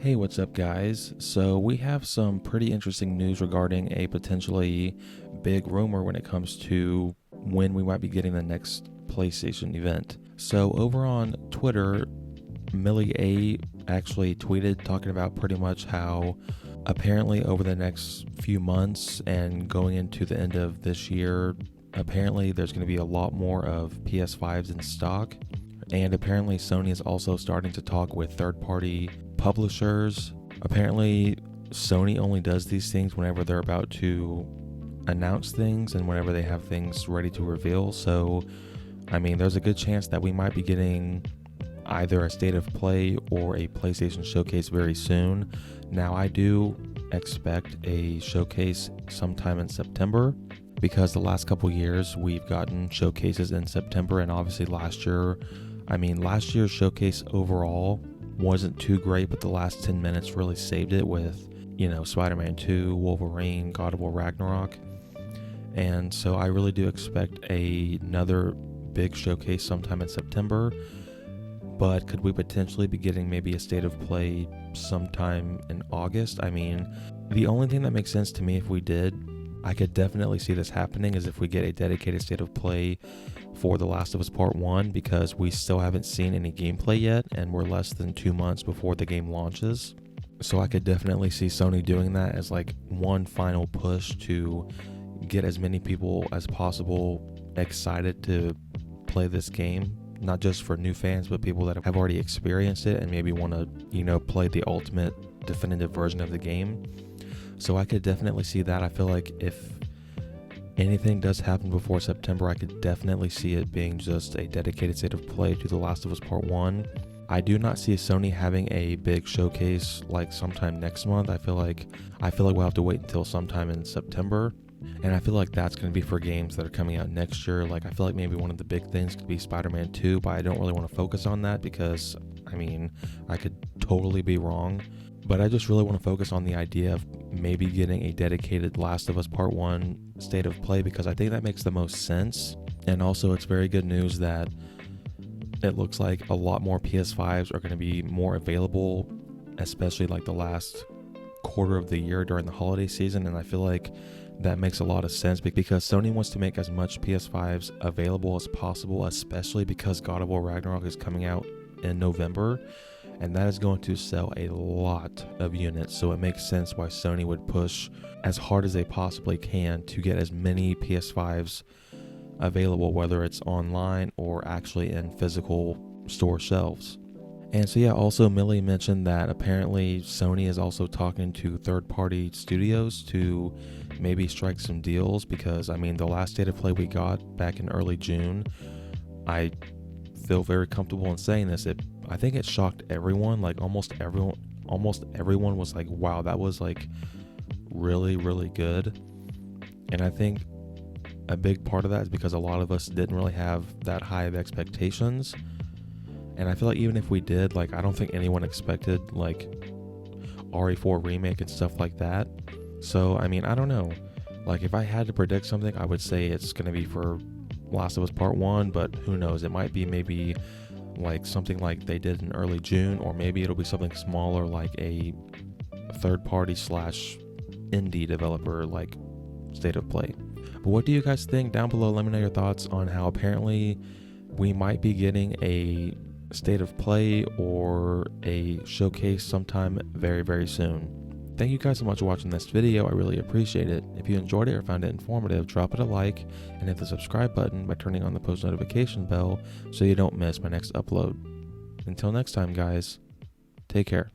Hey, what's up, guys? So, we have some pretty interesting news regarding a potentially big rumor when it comes to when we might be getting the next PlayStation event. So, over on Twitter, Millie A actually tweeted talking about pretty much how apparently over the next few months and going into the end of this year, apparently there's going to be a lot more of PS5s in stock. And apparently Sony is also starting to talk with third-party publishers. Apparently Sony only does these things whenever they're about to announce things and whenever they have things ready to reveal. So, I mean, there's a good chance that we might be getting either a state of play or a PlayStation showcase very soon. Now, I do expect a showcase sometime in September, because the last couple years we've gotten showcases in September, and obviously last year's showcase overall wasn't too great, but the last 10 minutes really saved it with, Spider-Man 2, Wolverine, God of War Ragnarok. And so I really do expect another big showcase sometime in September, but could we potentially be getting maybe a state of play sometime in August? I mean, the only thing that makes sense to me if we did, I could definitely see this happening, is if we get a dedicated state of play for The Last of Us Part 1, because we still haven't seen any gameplay yet, and we're less than 2 months before the game launches. So I could definitely see Sony doing that as like one final push to get as many people as possible excited to play this game. Not just for new fans, but people that have already experienced it and maybe want to, play the ultimate definitive version of the game. So I could definitely see that. I feel like if anything does happen before September, I could definitely see it being just a dedicated state of play to The Last of Us Part 1. I do not see Sony having a big showcase like sometime next month. I feel like we'll have to wait until sometime in September. And I feel like that's going to be for games that are coming out next year. Like, I feel like maybe one of the big things could be Spider-Man 2, but I don't really want to focus on that because, I could totally be wrong. But I just really want to focus on the idea of maybe getting a dedicated Last of Us Part 1 state of play, because I think that makes the most sense. And also, it's very good news that it looks like a lot more PS5s are going to be more available, especially like the last quarter of the year during the holiday season. And I feel like that makes a lot of sense because Sony wants to make as much PS5s available as possible, especially because God of War Ragnarok is coming out in November. And that is going to sell a lot of units, so it makes sense why Sony would push as hard as they possibly can to get as many PS5s available, whether it's online or actually in physical store shelves. And so also Millie mentioned that apparently Sony is also talking to third-party studios to maybe strike some deals, because the last state of play we got back in early June, I feel very comfortable in saying this, I think it shocked everyone. Like almost everyone was like, wow, that was like really, really good. And I think a big part of that is because a lot of us didn't really have that high of expectations. And I feel like even if we did, like, I don't think anyone expected like RE4 remake and stuff like that. So, I don't know. Like, if I had to predict something, I would say it's going to be for Last of Us Part 1, but who knows? It might be maybe like something like they did in early June, or maybe it'll be something smaller like a third-party / indie developer like state of play. But what do you guys think? Down below, let me know your thoughts on how apparently we might be getting a state of play or a showcase sometime very, very soon. Thank you guys so much for watching this video. I really appreciate it. If you enjoyed it or found it informative, drop it a like and hit the subscribe button by turning on the post notification bell so you don't miss my next upload. Until next time, guys, take care.